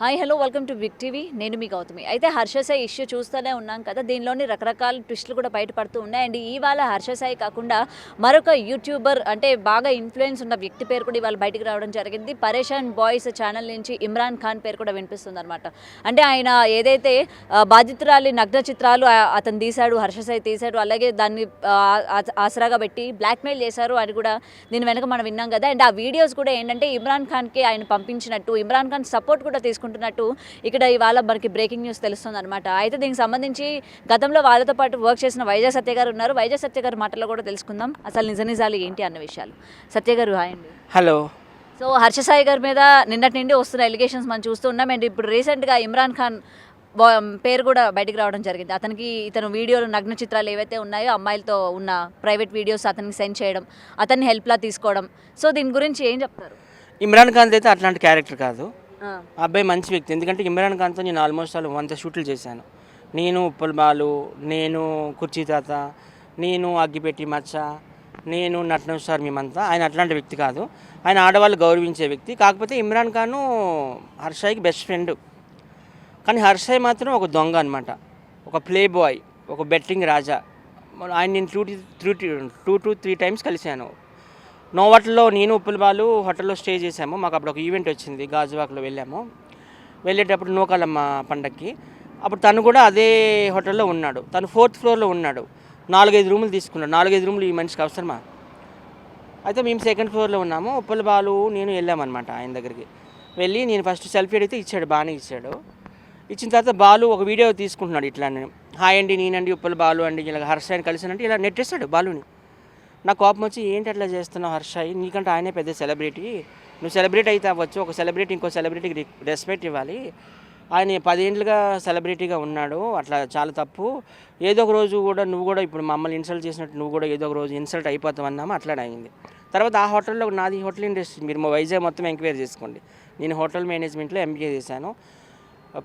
Hi hello welcome to Big TV. నేను మీ గౌతమి. అయితే హర్ష సాయి ఇష్యూ చూస్తూనే ఉన్నాం కదా, దీనిలోని రకరకాల ట్విస్టులు కూడా బయటపడుతూ ఉన్నాయి. అండ్ ఇవాళ హర్ష సాయి కాకుండా మరొక యూట్యూబర్ అంటే బాగా ఇన్ఫ్లుయెన్స్ ఉన్న వ్యక్తి పేరు కూడా ఇవాళ బయటికి రావడం జరిగింది. పరేషాన్ బాయ్స్ ఛానల్ నుంచి ఇమ్రాన్ ఖాన్ పేరు కూడా వినిపిస్తుంది అనమాట. అంటే ఆయన ఏదైతే బాధితురాలి నగ్న చిత్రాలు అతను తీశాడు, హర్ష సాయి తీశాడు, అలాగే దాన్ని ఆసరాగా పెట్టి బ్లాక్మెయిల్ చేశారు అని కూడా దీని వెనక మనం విన్నాం కదా. అండ్ ఆ వీడియోస్ కూడా ఏంటంటే ఇమ్రాన్ ఖాన్కి ఆయన పంపించినట్టు, ఇమ్రాన్ ఖాన్ సపోర్ట్ కూడా తీసుకుంటున్నట్టు ఇక్కడ ఇవాళ మనకి బ్రేకింగ్ న్యూస్ తెలుస్తుంది అనమాట. అయితే దీనికి సంబంధించి గతంలో వాళ్ళతో పాటు వర్క్ చేసిన వైజాగ్ సత్య గారు ఉన్నారు. వైజాగ్ సత్య గారి మాటల్లో కూడా తెలుసుకుందాం అసలు నిజాలు ఏంటి అన్న విషయాలు. సత్య గారు హాయ్ అండి. హలో. సో హర్ష సాయి గారి మీద నిన్నటి నుండి వస్తున్న ఎలిగేషన్స్ మనం చూస్తూ ఉన్నాం. అండ్ ఇప్పుడు రీసెంట్గా ఇమ్రాన్ ఖాన్ పేరు కూడా బయటికి రావడం జరిగింది. ఇతను వీడియోలు నగ్న చిత్రాలు ఏవైతే ఉన్నాయో అమ్మాయిలతో ఉన్న ప్రైవేట్ వీడియోస్ అతనికి సెండ్ చేయడం, అతన్ని హెల్ప్లా తీసుకోవడం. సో దీని గురించి ఏం చెప్తారు? ఇమ్రాన్ ఖాన్ అయితే అట్లాంటి క్యారెక్టర్ కాదు. అబ్బాయి మంచి వ్యక్తి. ఎందుకంటే ఇమ్రాన్ ఖాన్తో నేను ఆల్మోస్ట్ 100 షూట్లు చేశాను. నేను ఉప్పల్ బాలు, నేను కుర్చీ తాత, నేను అగ్గిపెట్టి మచ్చ, నేను నటనం స్టార్, మేమంతా. ఆయన అట్లాంటి వ్యక్తి కాదు. ఆయన ఆడవాళ్ళు గౌరవించే వ్యక్తి. కాకపోతే ఇమ్రాన్ ఖాన్ హర్షాయికి బెస్ట్ ఫ్రెండ్. కానీ హర్షాయి మాత్రం ఒక దొంగ అనమాట, ఒక ప్లే బాయ్, ఒక బెట్టింగ్ రాజా. ఆయన నేను 2 to 3 టైమ్స్ కలిశాను. నోవాటల్లో నేను ఉప్పల్ బాలు హోటల్లో స్టే చేసాము. మాకు అప్పుడు ఒక ఈవెంట్ వచ్చింది, గాజువాక్లో వెళ్ళాము. వెళ్ళేటప్పుడు నూకాలమ్మ పండక్కి. అప్పుడు తను కూడా అదే హోటల్లో ఉన్నాడు. తను 4th ఫ్లోర్లో ఉన్నాడు. 4-5 రూములు తీసుకున్నాడు. 4-5 రూములు ఈ మనిషికి అవసరమా? అయితే మేము 2nd ఫ్లోర్లో ఉన్నాము. ఉప్పల్ బాలు నేను వెళ్ళామన్నమాట ఆయన దగ్గరికి. వెళ్ళి నేను ఫస్ట్ సెల్ఫీ అడిగితే ఇచ్చాడు, బాగానే ఇచ్చాడు. ఇచ్చిన తర్వాత బాలు ఒక వీడియో తీసుకుంటున్నాడు. ఇట్లా హాయ్ అండి, నేనండి ఉప్పల్ బాలు అండి, ఇలా హర్షాయిని కలిసానంటే ఇలా నెట్టేస్తాడు బాలుని. నాకు కోపం వచ్చి, ఏంటి అట్లా చేస్తున్నావు హర్షాయి, నీకంటే ఆయనే పెద్ద సెలబ్రిటీ, నువ్వు సెలబ్రిటీ అయితే అవ్వచ్చు, ఒక సెలబ్రిటీ ఇంకో సెలబ్రిటీకి రెస్పెక్ట్ ఇవ్వాలి. ఆయన 10 ఏళ్ళుగా సెలబ్రిటీగా ఉన్నాడు, అట్లా చాలా తప్పు. ఏదో ఒక రోజు కూడా నువ్వు కూడా ఇప్పుడు మమ్మల్ని ఇన్సల్ట్ చేసినట్టు నువ్వు కూడా ఏదో ఒక రోజు ఇన్సల్ట్ అయిపోతావు అన్నాము. అట్లా అయింది. తర్వాత ఆ హోటల్లో నాది హోటల్ ఇండస్ట్రీ, మీరు మా వైజాగ్ మొత్తం ఎంక్వైరీ చేసుకోండి. నేను హోటల్ మేనేజ్మెంట్లో ఎంబీఏ చేశాను.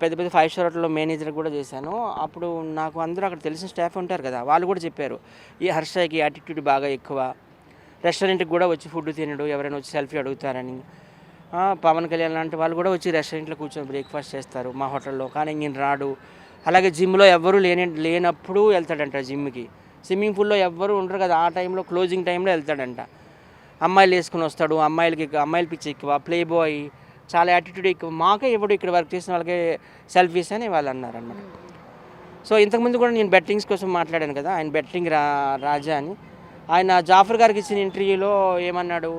పెద్ద 5 స్టార్ హోటల్లో మేనేజర్ కూడా చేశాను. అప్పుడు నాకు అందరూ అక్కడ తెలిసిన స్టాఫ్ ఉంటారు కదా, వాళ్ళు కూడా చెప్పారు ఈ హర్షాయికి యాటిట్యూడ్ బాగా ఎక్కువ, రెస్టారెంట్కి కూడా వచ్చి ఫుడ్ తినడు, ఎవరైనా వచ్చి సెల్ఫీ అడుగుతారని. పవన్ కళ్యాణ్ లాంటి వాళ్ళు కూడా వచ్చి రెస్టారెంట్లో కూర్చొని బ్రేక్ఫాస్ట్ చేస్తారు మా హోటల్లో, కానీ నేను రాడు. అలాగే జిమ్లో ఎవ్వరూ లేనప్పుడు వెళ్తాడంట జిమ్కి. స్విమ్మింగ్ పూల్లో ఎవ్వరూ ఉండరు కదా, ఆ టైంలో క్లోజింగ్ టైంలో వెళ్తాడంట. అమ్మాయిలు వేసుకుని వస్తాడు, అమ్మాయిల పిచ్చి ఎక్కువ, ప్లే బాయ్, చాలా యాటిట్యూడ్ ఎక్కువ. మాకే ఇప్పుడు ఇక్కడ వర్క్ చేసిన వాళ్ళకే సెల్ఫీస్ అని వాళ్ళు అన్నారన్నమాట. సో ఇంతకుముందు కూడా నేను బెట్టింగ్స్ కోసం మాట్లాడాను కదా, ఆయన బెట్టింగ్ రాజా అని. ఆయన జాఫర్ గారికి ఇచ్చిన ఇంటర్వ్యూలో ఏమన్నాడు,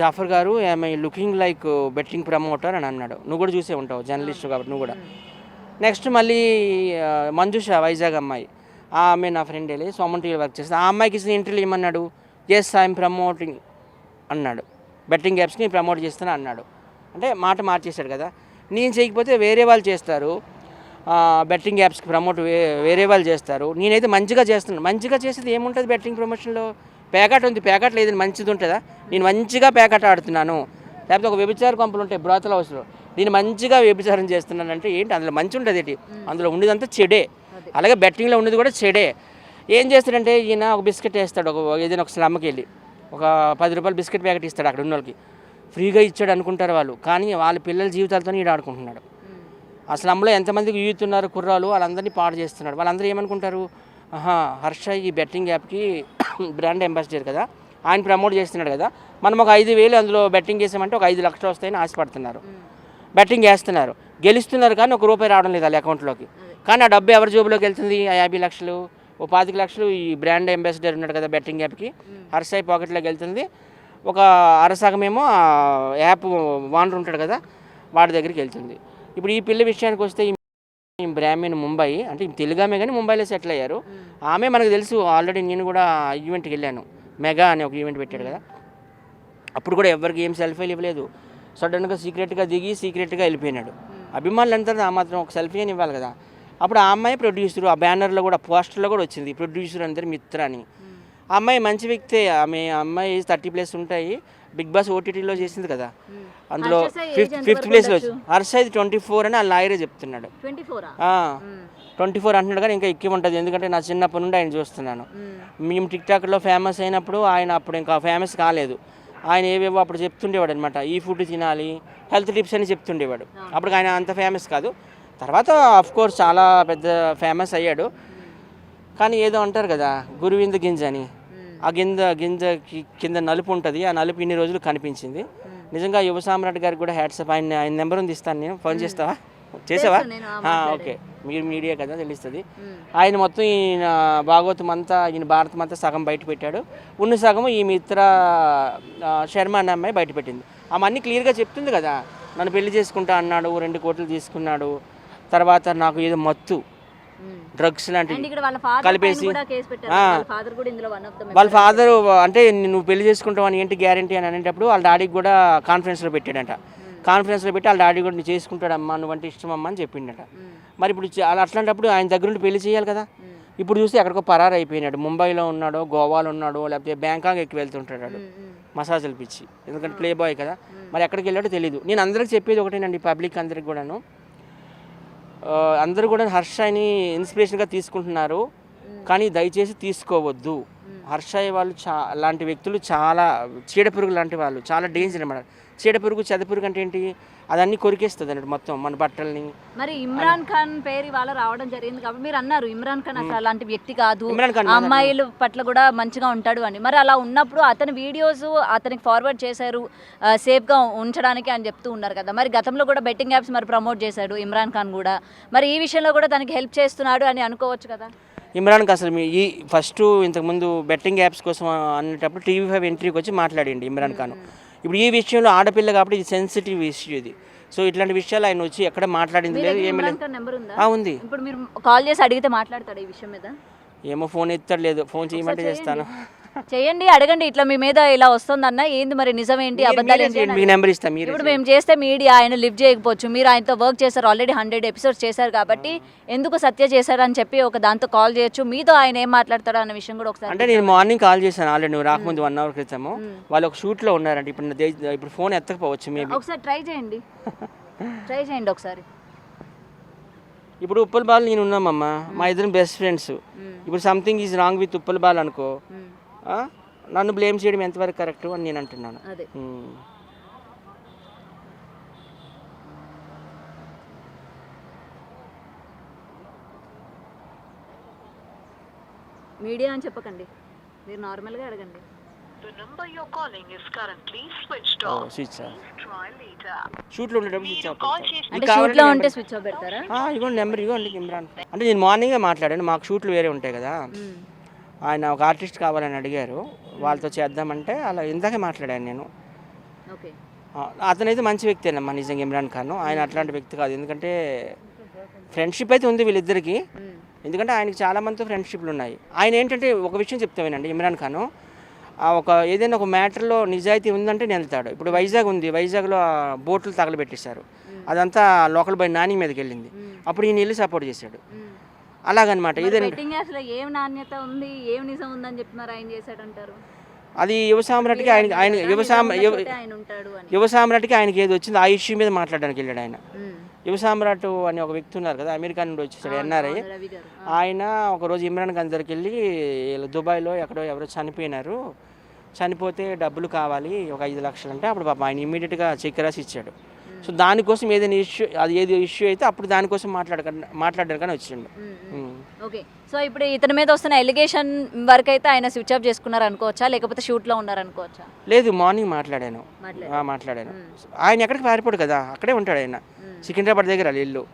జాఫర్ గారు I'm looking like betting promoter అని అన్నాడు. నువ్వు కూడా చూసే ఉంటావు, జర్నలిస్ట్ కాబట్టి నువ్వు కూడా. నెక్స్ట్ మళ్ళీ మంజుష, వైజాగ్ అమ్మాయి, ఆమె నా ఫ్రెండ్ వెళ్ళి సోమన్ టీవీలో వర్క్ చేస్తుంది. ఆ అమ్మాయికి ఇచ్చిన ఇంటర్వ్యూ ఏమన్నాడు, ఎస్ ఐఎమ్ ప్రమోటింగ్ అన్నాడు, బెట్టింగ్ యాప్స్ని ప్రమోట్ చేస్తాను అన్నాడు. అంటే మాట మార్చేశాడు కదా. నేను చేయకపోతే వేరే వాళ్ళు చేస్తారు, బెట్టింగ్ యాప్స్కి ప్రమోట్ వేరే వాళ్ళు చేస్తారు. నేనైతే మంచిగా చేస్తున్నాను. మంచిగా చేసేది ఏముంటుంది బెట్టింగ్ ప్రమోషన్లో? పేకాట ఉంది, పేకాట లేదని మంచిది ఉంటుందా? నేను మంచిగా పేకాట ఆడుతున్నాను. లేకపోతే ఒక వ్యభిచార కొంపలు ఉంటాయి బ్రోతల్ హౌస్లో, నేను మంచిగా వ్యభిచారం చేస్తున్నాను అంటే ఏంటి అందులో మంచి ఉంటుంది? ఏంటి అందులో ఉండేదంతా చెడే. అలాగే బెట్టింగ్లో ఉండేది కూడా చెడే. ఏం చేస్తాడంటే ఈయన ఒక బిస్కెట్ వేస్తాడు, ఏదైనా ఒక స్లమ్కి వెళ్ళి ఒక 10 రూపాయలు బిస్కెట్ ప్యాకెట్ ఇస్తాడు అక్కడ ఉన్న వాళ్ళకి. ఫ్రీగా ఇచ్చాడు అనుకుంటారు వాళ్ళు, కానీ వాళ్ళ పిల్లల జీవితాలతో ఈడు ఆడుకుంటున్నాడు. అసలు అమ్మలో ఎంతమందికి యూత్ ఉన్నారు కుర్రాలు, వాళ్ళందరినీ పాడు చేస్తున్నాడు. వాళ్ళందరూ ఏమనుకుంటారు, హర్ష ఈ బెట్టింగ్ యాప్కి బ్రాండ్ అంబాసిడర్ కదా, ఆయన ప్రమోట్ చేస్తున్నాడు కదా, మనం ఒక 5,000 అందులో బెట్టింగ్ చేసామంటే ఒక 5 లక్షలు వస్తాయని ఆశపడుతున్నారు. బెట్టింగ్ వేస్తున్నారు, గెలుస్తున్నారు, కానీ ₹1 రావడం లేదు వాళ్ళ అకౌంట్లోకి. కానీ ఆ డబ్బు ఎవరి జోబులోకి వెళ్తుంది? ఆ 50 లక్షలు, ఓ 25 లక్షలు ఈ బ్రాండ్ అంబాసిడర్ ఉన్నాడు కదా బెట్టింగ్ యాప్కి, హర్షాయి పాకెట్లోకి వెళ్తుంది. ఒక అరసగమేమో యాప్ ఓనర్ ఉంటాడు కదా, వాడి దగ్గరికి వెళ్తుంది. ఇప్పుడు ఈ పిల్ల విషయానికి వస్తే, ఈ బ్రాహ్మణ్ ముంబై, అంటే తెలుగామే కానీ ముంబైలో సెటిల్ అయ్యారు. ఆమె మనకు తెలుసు ఆల్రెడీ. నేను కూడా ఈవెంట్కి వెళ్ళాను, మెగా అని ఒక ఈవెంట్ పెట్టాడు కదా, అప్పుడు కూడా ఎవరికి ఏం సెల్ఫీలు ఇవ్వలేదు. సడన్గా సీక్రెట్గా దిగి సీక్రెట్గా వెళ్ళిపోయినాడు. అభిమానులు అంతా ఆ మాత్రం ఒక సెల్ఫీ అని ఇవ్వాలి కదా. అప్పుడు ఆ అమ్మాయి ప్రొడ్యూసర్, ఆ బ్యానర్లో కూడా పోస్టర్లో కూడా వచ్చింది ప్రొడ్యూసర్ అందరి మిత్ర అని. ఆ అమ్మాయి మంచి వ్యక్తే. అమ్మాయి 30+ ఉంటాయి. బిగ్ బాస్ ఓటీటీలో చేసింది కదా, అందులో 5th ప్లేస్లో వచ్చింది. హర్షాయి 24 అని ఆ లాయరే చెప్తున్నాడు. 24 అంటున్నాడు, కానీ ఇంకా ఎక్కువ ఉంటుంది. ఎందుకంటే నా చిన్నప్పటి నుండి ఆయన చూస్తున్నాను. మేము టిక్టాక్లో ఫేమస్ అయినప్పుడు ఆయన అప్పుడు ఇంకా ఫేమస్ కాలేదు. ఆయన ఏవేవో అప్పుడు చెప్తుండేవాడు అనమాట, ఈ ఫుడ్ తినాలి, హెల్త్ టిప్స్ అని చెప్తుండేవాడు. అప్పుడు ఆయన అంత ఫేమస్ కాదు, తర్వాత కోర్స్ చాలా పెద్ద ఫేమస్ అయ్యాడు. కానీ ఏదో అంటారు కదా గురువింద గింజ అని, ఆ గింజ కింద నలుపు ఉంటుంది, ఆ నలుపు ఇన్ని రోజులు కనిపించింది. నిజంగా యువ సామ్రాట్ గారికి కూడా హ్యాట్సప్. ఆయన నెంబర్ ఉంది, ఇస్తాను నేను, ఫోన్ చేస్తావా? చేసావా? ఓకే, మీరు మీడియా కదా తెలుస్తుంది. ఆయన మొత్తం ఈయన భాగవతం అంతా, ఈయన భారతం అంతా సగం బయట పెట్టాడు, ఉన్న సగం ఈ మిత్ర శర్మ అనే అమ్మాయి బయట పెట్టింది. ఆమె అన్నీ క్లియర్గా చెప్తుంది కదా, నన్ను పెళ్లి చేసుకుంటా అన్నాడు, 2 కోట్లు తీసుకున్నాడు, తర్వాత నాకు ఏదో మత్తు డ్రగ్స్ లాంటివి కలిపేసి, వాళ్ళ ఫాదర్ అంటే నువ్వు పెళ్లి చేసుకుంటావు అని ఏంటి గ్యారంటీ అని అనేటప్పుడు వాళ్ళ డాడీకి కూడా కాన్ఫరెన్స్లో పెట్టాడంట. కాన్ఫరెన్స్లో పెట్టి వాళ్ళ డాడీ కూడా నువ్వు చేసుకుంటాడమ్మా, నువ్వంటే ఇష్టమమ్మా అని చెప్పిండట. మరి ఇప్పుడు అట్లాంటప్పుడు ఆయన దగ్గర నుండి పెళ్లి చేయాలి కదా. ఇప్పుడు చూస్తే ఎక్కడికో పరారు అయిపోయినాడు, ముంబైలో ఉన్నాడో, గోవాలో ఉన్నాడో, లేకపోతే బ్యాంకాక్ ఎక్కువ వెళ్తుంటాడు మసాజులు పిచ్చి, ఎందుకంటే ప్లే బాయ్ కదా. మరి ఎక్కడికి వెళ్ళాడో తెలియదు. నేను అందరికి చెప్పేది ఒకటేనండి, పబ్లిక్ అందరికి కూడాను, అందరూ కూడా హర్షని ఇన్స్పిరేషన్గా తీసుకుంటున్నారు, కానీ దయచేసి తీసుకోవద్దు. హర్షయ్య వాళ్ళు లాంటి వ్యక్తులు చాలా చీడపురుగు లాంటి వాళ్ళు, చాలా డేంజర్ అన్నమాట. చీడపురుగు చెదపురుగు అంటే ఏంటి, అదన్నీ కొరికేస్తుంది అన్నట్టు మొత్తం మన బట్టల్ని. మరి ఇమ్రాన్ ఖాన్ పేరు ఇవాళ రావడం జరిగింది కాబట్టి మీరు అన్నారు ఇమ్రాన్ ఖాన్ అసలు అలాంటి వ్యక్తి కాదు, అమ్మాయిల పట్ల కూడా మంచిగా ఉంటాడు అని. మరి అలా ఉన్నప్పుడు అతని వీడియోస్ అతనికి ఫార్వర్డ్ చేశారు సేఫ్గా ఉంచడానికి అని చెప్తూ ఉన్నారు కదా. మరి గతంలో కూడా బెట్టింగ్ యాప్స్ మరి ప్రమోట్ చేశాడు ఇమ్రాన్ ఖాన్ కూడా, మరి ఈ విషయంలో కూడా తనకి హెల్ప్ చేస్తున్నాడు అని అనుకోవచ్చు కదా. ఇమ్రాన్కి అసలు ఈ ఫస్ట్ ఇంతకుముందు బెట్టింగ్ యాప్స్ కోసం అనేటప్పుడు TV5 ఎంట్రీకి వచ్చి మాట్లాడండి ఇమ్రాన్ ఖాన్. ఇప్పుడు ఈ విషయంలో ఆడపిల్ల కాబట్టి ఇది సెన్సిటివ్ ఇష్యూ ఇది. సో ఇట్లాంటి విషయాలు ఆయన వచ్చి ఎక్కడ మాట్లాడింది లేదు, ఏమీ లేదు. ఉంది. ఇప్పుడు మీరు కాల్ చేసి అడిగితే మాట్లాడతాడు ఈ విషయం మీద? ఏమో ఫోన్ ఎత్తడు, లేదు, ఫోన్ చేయమంటే చేస్తాను. చేయండి, అడగండి, ఇట్లా మీ మీద ఇలా వస్తుందన్న ఏంది మరి, నిజం ఏంటి, అబద్ధాలు ఏంటి. మీ నెంబర్ ఇస్తాను. ఇప్పుడు మేము చేస్తే మీడియా ఆయన లిఫ్ట్ చేయకపోవచ్చు, మీరు ఆయనతో వర్క్ చేశారు, ఆల్రెడీ 100 ఎపిసోడ్స్ చేశారు కాబట్టి ఎందుకు సత్య చేశారు అని చెప్పి ఒక దాంతో కాల్ చేయొచ్చు. మీతో ఆయన ఏం మాట్లాడతాడో అన్న విషయం కూడా ఒకసారి. అంటే నేను మార్నింగ్ కాల్ చేశాను ఆల్రెడీ, నువ్వు రాకముందు 1 అవర్ క్రితము. వాళ్ళు ఒక షూట్లో ఉన్నారంటే ఇప్పుడు ఫోన్ ఎత్తకపోవచ్చు, మేబీ ఒకసారి ట్రై చేయండి, ట్రై చేయండి ఒకసారి. ఇప్పుడు ఉప్పల్ బాల్ నేను ఉన్నామమ్మా, మా ఇద్దరం బెస్ట్ ఫ్రెండ్స్. ఇప్పుడు something is wrong with Uppal ball అనుకో, నన్ను బ్లేమ్ చేయడం ఎంతవరకు కరెక్ట్ అని నేను అంటున్నాను. మీడియా అని చెప్పకండి, మీరు నార్మల్గా అడగండి. షూట్లో ఉండేటప్పుడు స్విచ్ ఆఫ్. అంటే షూట్లో ఉంటే స్విచ్ ఆఫ్ పెడతారా? ఇగోండి నెంబర్, ఇగోండి ఇమ్రాన్. అంటే నేను మార్నింగే మాట్లాడాను, మాకు షూట్లు వేరే ఉంటాయి కదా. ఆయన ఒక ఆర్టిస్ట్ కావాలని అడిగారు, వాళ్ళతో చేద్దామంటే అలా ఇందాకే మాట్లాడాను నేను. అతనైతే మంచి వ్యక్తేనమ్మా నిజంగా ఇమ్రాన్ ఖాన్. ఆయన అట్లాంటి వ్యక్తి కాదు, ఎందుకంటే ఫ్రెండ్షిప్ అయితే ఉంది వీళ్ళిద్దరికి, ఎందుకంటే ఆయనకి చాలా మందితో ఫ్రెండ్షిప్లు ఉన్నాయి. ఆయన ఏంటంటే ఒక విషయం చెప్తామేనండి, ఇమ్రాన్ ఖాన్ ఏదైనా ఒక మ్యాటర్లో నిజాయితీ ఉందంటే నేను వెళ్తాడు. ఇప్పుడు వైజాగ్ ఉంది, వైజాగ్లో బోట్లు తగలబెట్టేశారు, అదంతా లోకల్ బై నాని మీదకి వెళ్ళింది, అప్పుడు ఈయన వెళ్ళి సపోర్ట్ చేశాడు. అలాగనమాట. ఏం నాణ్యత ఉంది, ఏం నిజం ఉందని చెప్తున్నారు ఆయన చేశాడంటారు. అది యువ సామ్రాట్కి ఆయన యువ సామ్రాట్కి ఆయనకి ఏది వచ్చింది ఆ ఇష్యూ మీద మాట్లాడడానికి వెళ్ళాడు ఆయన. యువ సామ్రాట్ అని ఒక వ్యక్తి ఉన్నారు కదా, అమెరికా నుండి వచ్చేసాడు, NRI. ఆయన ఒకరోజు ఇమ్రాన్ ఖాన్ దగ్గరికి వెళ్ళి దుబాయ్లో ఎక్కడో ఎవరో చనిపోయినారు, చనిపోతే డబ్బులు కావాలి ఒక 5 లక్షలు అంటే, అప్పుడు పాప ఆయన ఇమ్మీడియట్గా చెక్ రాసి ఇచ్చాడు. సో దానికోసం ఏదైనా ఇష్యూ, అది ఏది ఇష్యూ అయితే అప్పుడు దానికోసం మాట్లాడడానికి వచ్చిండు. ఓకే, సో ఇప్పుడు ఇతని మీద వస్తున్న ఎలిగేషన్ వరకు అయితే ఆయన స్విచ్ ఆఫ్ చేసుకున్నారు అనుకోవచ్చా, లేకపోతే షూట్లో ఉన్నారు అనుకోవచ్చా? లేదు, మార్నింగ్ మాట్లాడాను. ఆయన ఎక్కడికి పారిపోడు కదా, అక్కడే ఉంటాడు ఆయన, సికింద్రాబాద్ దగ్గర ఇల్లు.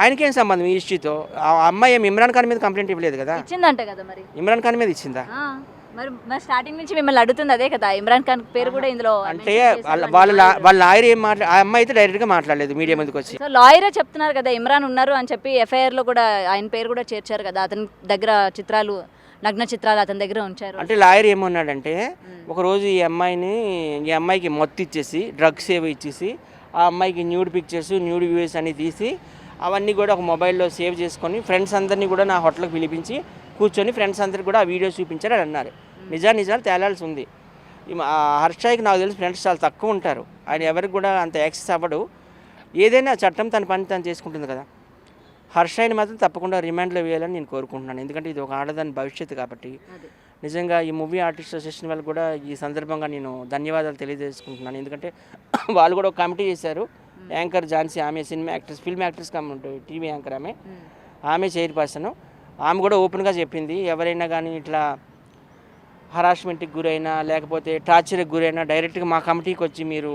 ఆయనకేం సంబంధం ఈ ఇష్యూతో? ఆ అమ్మాయి ఏమి ఇమ్రాన్ ఖాన్ మీద కంప్లైంట్ ఇవ్వలేదు కదా. ఇచ్చిందంట కదా, మరి ఇమ్రాన్ ఖాన్ మీద ఇచ్చిందా? మరి స్టార్టింగ్ నుంచి మిమ్మల్ని అడుగుతుంది అదే కదా, ఇమ్రాన్ ఖాన్ పేరు కూడా ఇందులో. అంటే వాళ్ళ లాయర్ ఏం ఆ అమ్మాయి అయితే డైరెక్ట్గా మాట్లాడలేదు, మీడియా ముందుకు వచ్చి. సో లాయరే చెప్తున్నారు కదా ఇమ్రాన్ ఉన్నారు అని చెప్పి, FIR లో కూడా ఆయన పేరు కూడా చేర్చారు కదా, అతని దగ్గర చిత్రాలు, నగ్న చిత్రాలు అతని దగ్గర ఉంచారు. అంటే లాయర్ ఏమన్నాడంటే, ఒకరోజు ఈ అమ్మాయికి మొత్తం ఇచ్చేసి, డ్రగ్స్ ఏవో ఇచ్చేసి, ఆ అమ్మాయికి న్యూడ్ పిక్చర్స్, న్యూడ్ వ్యూస్ అన్ని తీసి అవన్నీ కూడా ఒక మొబైల్లో సేవ్ చేసుకొని ఫ్రెండ్స్ అందరినీ కూడా నా హోటల్కి పిలిపించి కూర్చొని ఫ్రెండ్స్ అందరికి కూడా ఆ వీడియో చూపించారు అని అన్నారు. నిజాలు తేలాల్సి ఉంది. హర్షయ్యకి నాకు తెలిసి ఫ్రెండ్స్ చాలా తక్కువ ఉంటారు, ఆయన ఎవరికి కూడా అంత యాక్సెస్ అవ్వడు. ఏదైనా చట్టం తన పని తను చేసుకుంటుంది కదా. హర్షయ్యని మాత్రం తప్పకుండా రిమాండ్లో వేయాలని నేను కోరుకుంటున్నాను, ఎందుకంటే ఇది ఒక ఆడదాని భవిష్యత్తు కాబట్టి. నిజంగా ఈ మూవీ ఆర్టిస్ట్ అసోసియేషన్ వాళ్ళకి కూడా ఈ సందర్భంగా నేను ధన్యవాదాలు తెలియజేసుకుంటున్నాను. ఎందుకంటే వాళ్ళు కూడా ఒక కమిటీ చేశారు. యాంకర్ ఝాన్సీ, ఆమె cinema actress, film actress committee, TV anchor ఆమె చైర్పర్సన్. ఆమె కూడా ఓపెన్గా చెప్పింది, ఎవరైనా కానీ ఇట్లా హరాస్మెంట్కి గురైనా లేకపోతే టార్చర్కి గురైనా డైరెక్ట్గా మా కమిటీకి వచ్చి మీరు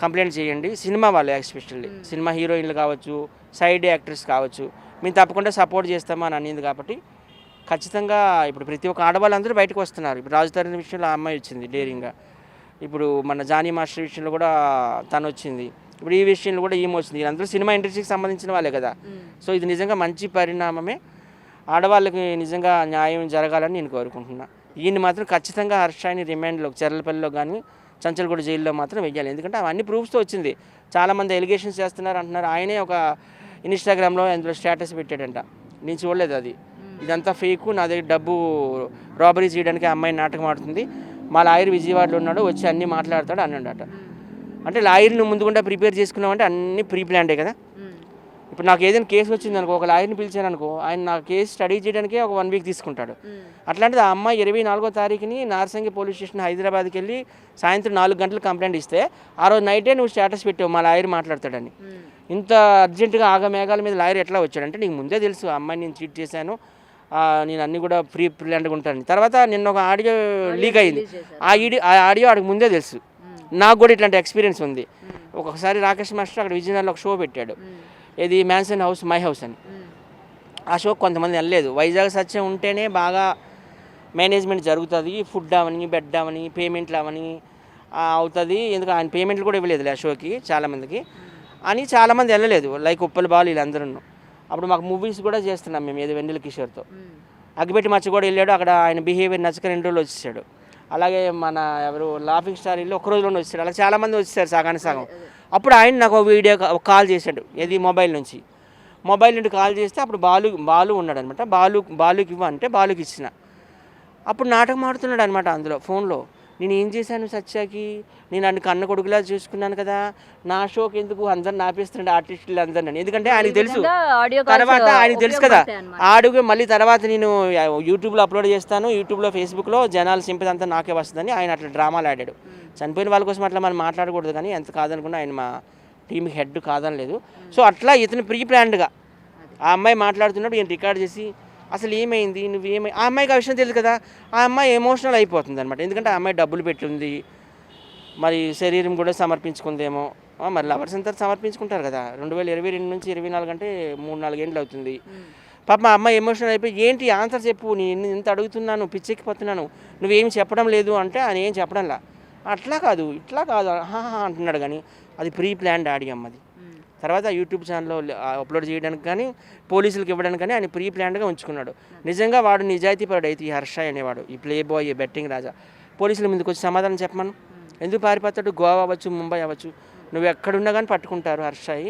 కంప్లైంట్ చేయండి. సినిమా వాళ్ళు ఎస్పెషల్లీ సినిమా హీరోయిన్లు కావచ్చు, సైడ్ యాక్టర్స్ కావచ్చు, మేము తప్పకుండా సపోర్ట్ చేస్తామా అని అనింది. కాబట్టి ఖచ్చితంగా ఇప్పుడు ప్రతి ఒక్క ఆడవాళ్ళందరూ బయటకు వస్తున్నారు. ఇప్పుడు రాజధాని విషయంలో ఆ అమ్మాయి వచ్చింది డేరింగ్గా, ఇప్పుడు మన జానీ మాస్టర్ విషయంలో కూడా తను వచ్చింది, ఇప్పుడు ఈ విషయంలో కూడా ఈమె వచ్చింది. వీళ్ళందరూ సినిమా ఇండస్ట్రీకి సంబంధించిన వాళ్ళే కదా. సో ఇది నిజంగా మంచి పరిణామమే. ఆడవాళ్ళకి నిజంగా న్యాయం జరగాలని నేను కోరుకుంటున్నా. ఈయన మాత్రం ఖచ్చితంగా హర్షాని రిమాండ్లో చెర్లపల్లిలో కానీ చంచల్గూడ జైల్లో మాత్రం వెయ్యాలి. ఎందుకంటే అవన్నీ ప్రూఫ్స్తో వచ్చింది. చాలామంది ఎలిగేషన్స్ చేస్తున్నారు అంటున్నారు. ఆయనే ఒక ఇన్స్టాగ్రామ్లో అందులో స్టేటస్ పెట్టాడంట, నేను చూడలేదు అది, ఇదంతా ఫేకు, నా దగ్గర డబ్బు రాబరీ చేయడానికి అమ్మాయి నాటకం ఆడుతుంది, మా లాయర్ విజయవాడలో ఉన్నాడు, వచ్చి అన్నీ మాట్లాడతాడు అన్నాడట. అంటే లాయర్ని ముందుకుండా ప్రిపేర్ చేసుకున్నామంటే అన్నీ ప్రీ ప్లాన్డే కదా. ఇప్పుడు నాకు ఏదైనా కేసు వచ్చింది అనుకో, ఒక లాయర్ని పిలిచాను అనుకో, ఆయన నా కేసు స్టడీ చేయడానికే ఒక 1 వీక్ తీసుకుంటాడు. అట్లాంటిది ఆ అమ్మాయి 24వ తారీఖుని నార్సింగి పోలీస్ స్టేషన్ హైదరాబాద్కి వెళ్ళి సాయంత్రం 4 గంటలకు కంప్లైంట్ ఇస్తే ఆ రోజు నైటే నువ్వు స్టేటస్ పెట్టావు మా లాయర్ మాట్లాడతాడని. ఇంత అర్జెంటుగా ఆగమేఘాల మీద లాయర్ ఎట్లా వచ్చాడంటే నీకు ముందే తెలుసు ఆ అమ్మాయిని నేను చీట్ చేశాను, నేను అన్నీ కూడా ప్రీ ప్లాన్డ్గా ఉంటాను. తర్వాత నిన్న ఒక ఆడియో లీక్ అయింది, ఆ ఆడియో ఆడికి ముందే తెలుసు. నాకు కూడా ఇట్లాంటి ఎక్స్పీరియన్స్ ఉంది. ఒక్కొక్కసారి రాకేష్ మాస్టర్ అక్కడ విజయనగరంలో ఒక షో పెట్టాడు, ఇది మ్యాన్సన్ హౌస్ మై హౌస్ అని. ఆ షో కొంతమంది వెళ్ళలేదు. వైజాగ్ సత్యం ఉంటేనే బాగా మేనేజ్మెంట్ జరుగుతుంది, ఫుడ్ అవని, బెడ్ అవని, పేమెంట్లు అవని అవుతుంది. ఎందుకంటే ఆయన పేమెంట్లు కూడా ఇవ్వలేదు ఆ షోకి చాలామందికి అని చాలామంది వెళ్ళలేదు, లైక్ ఉప్పల బాలు వీళ్ళందరూ. అప్పుడు మాకు మూవీస్ కూడా చేస్తున్నాం మేము, ఏదో వెన్నెల కిషోర్తో. అగ్గిపెట్టి మచ్చ కూడా వెళ్ళాడు, అక్కడ ఆయన బిహేవియర్ నచ్చక 2 రోజులు వచ్చేసాడు. అలాగే మన ఎవరు లాఫింగ్ స్టార్ ఇల్లు 1 రోజులోనే వచ్చాడు. అలా చాలామంది వచ్చేసారు సగానికి సగం. అప్పుడు ఆయన నాకు ఒక వీడియో కాల్ చేశాడు, ఏది మొబైల్ నుండి కాల్ చేస్తే అప్పుడు బాలు ఉన్నాడు అనమాట. బాలుకి ఇవ్వంటే బాలుకి ఇచ్చిన. అప్పుడు నాటకం ఆడుతున్నాడు అనమాట అందులో ఫోన్లో. నేను ఏం చేశాను సత్యాకి, నేను అన్ని కన్న కొడుకులా చూసుకున్నాను కదా, నా షోకి ఎందుకు అందరిని ఆపేస్తున్నాడు ఆర్టిస్టులు అందరిని. ఎందుకంటే ఆయనకు తెలుసు, తర్వాత ఆయనకు తెలుసు కదా ఆడియో మళ్ళీ తర్వాత నేను యూట్యూబ్లో అప్లోడ్ చేస్తాను, యూట్యూబ్లో ఫేస్బుక్లో జనాల సింపతి అంతా నాకే వస్తుందని ఆయన అట్లా డ్రామాలు ఆడాడు. చనిపోయిన వాళ్ళ కోసం అట్లా మనం మాట్లాడకూడదు, కానీ ఎంత కాదనుకున్నా ఆయన మా టీంకి హెడ్ కాదనలేదు. సో అట్లా ఇతను ప్రీ ప్లాన్డ్గా ఆ అమ్మాయి మాట్లాడుతున్నప్పుడు ఈయన రికార్డ్ చేసి అసలు ఏమైంది నువ్వేమై, ఆ అమ్మాయికి ఆ విషయం తెలుసు కదా, ఆ అమ్మాయి ఎమోషనల్ అయిపోతుంది అనమాట. ఎందుకంటే ఆ అమ్మాయి డబ్బులు పెట్టింది, మరి శరీరం కూడా సమర్పించుకుందేమో, మరి లవర్స్ అంతా సమర్పించుకుంటారు కదా. 2022 నుంచి 24 అంటే 3-4 ఏళ్ళు అవుతుంది. పాప మా అమ్మాయి ఎమోషనల్ అయిపోయి ఏంటి ఆన్సర్ చెప్పు, నేను ఇంత అడుగుతున్నాను, పిచ్చెక్కిపోతున్నాను, నువ్వేమి చెప్పడం లేదు అంటే ఆయన ఏం చెప్పడంలా. అట్లా కాదు ఇట్లా కాదు అంటున్నాడు, కానీ అది ప్రీ ప్లాన్డ్ ఆడియో అమ్మది. తర్వాత యూట్యూబ్ ఛానల్లో అప్లోడ్ చేయడానికి కానీ పోలీసులకు ఇవ్వడానికి కానీ ఆయన ప్రీ ప్లాన్డ్గా ఉంచుకున్నాడు. నిజంగా వాడు నిజాయితీపరుడు అయితే ఈ హర్ష అనేవాడు, ఈ ప్లే బాయ్, ఈ బెట్టింగ్ రాజా, పోలీసుల ముందుకు వచ్చి సమాధానం చెప్పమను. ఎందుకు పారిపోతాడు? గోవా అవ్వచ్చు, ముంబై అవ్వచ్చు, నువ్వు ఎక్కడున్నా కానీ పట్టుకుంటారు హర్షాయి.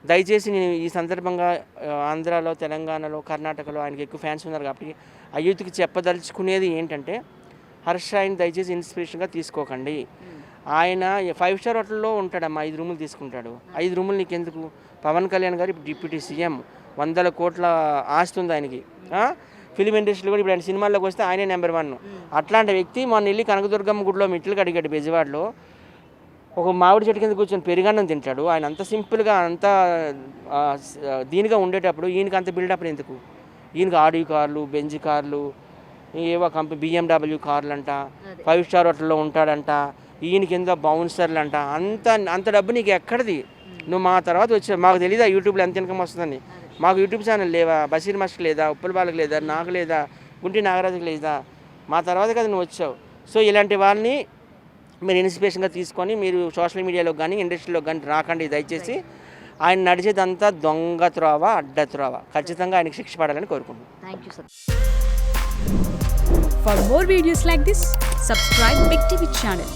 దయచేసి నేను ఈ సందర్భంగా ఆంధ్రాలో, తెలంగాణలో, కర్ణాటకలో ఆయనకి ఎక్కువ ఫ్యాన్స్ ఉన్నారు కాబట్టి ఆ యూత్కి చెప్పదలుచుకునేది ఏంటంటే, హర్షాయిని దయచేసి ఇన్స్పిరేషన్గా తీసుకోకండి. ఆయన 5 స్టార్ హోటల్లో ఉంటాడమ్మా, 5 రూములు తీసుకుంటాడు. 5 రూములు నీకెందుకు? పవన్ కళ్యాణ్ గారు ఇప్పుడు డిప్యూటీ సీఎం, 100 కోట్ల ఆస్తి ఉంది ఆయనకి. ఫిలిం ఇండస్ట్రీలో కూడా ఇప్పుడు ఆయన సినిమాల్లోకి వస్తే ఆయనే నెంబర్ 1. అట్లాంటి వ్యక్తి మొన్న వెళ్ళి కనకదుర్గమ్మ గుడిలో మెట్లు కడిగాడు బెజవాడలో, ఒక మామిడి చెట్టు కింద కూర్చొని పెరుగన్నం తింటాడు. ఆయన అంత సింపుల్గా అంత దీనిగా ఉండేటప్పుడు ఈయనకి అంత బిల్డప్ ఎందుకు? ఈయనకి ఆడి కార్లు, బెంజ్ కార్లు, ఏవో కంపెనీ BMW కార్లు అంట, 5 స్టార్ హోటల్లో ఉంటాడంట, ఈయన కింద బౌన్సర్లు అంట. అంత డబ్బు నీకు ఎక్కడిది? నువ్వు మా తర్వాత వచ్చావు, మాకు తెలీదా యూట్యూబ్లో ఎంత ఇన్కమ్ వస్తుందని? మాకు యూట్యూబ్ ఛానల్ లేవా? బషీర్ మాస్టర్ లేదా? ఉప్పల బాలకు లేదా? నాకు లేదా? గుంటి నాగరాజుకి లేదా? మా తర్వాత కదా నువ్వు వచ్చావు. సో ఇలాంటి వాళ్ళని మీరు ఇన్స్పిరేషన్గా తీసుకొని మీరు సోషల్ మీడియాలో కానీ ఇండస్ట్రీలో కానీ రాకండి దయచేసి. ఆయన నడిచేదంతా దొంగ త్రోవ, అడ్డ త్రోవ. ఖచ్చితంగా ఆయనకి శిక్ష పడాలని కోరుకుంటున్నాను. Thank you sir. For more videos like this, subscribe Big TV channel.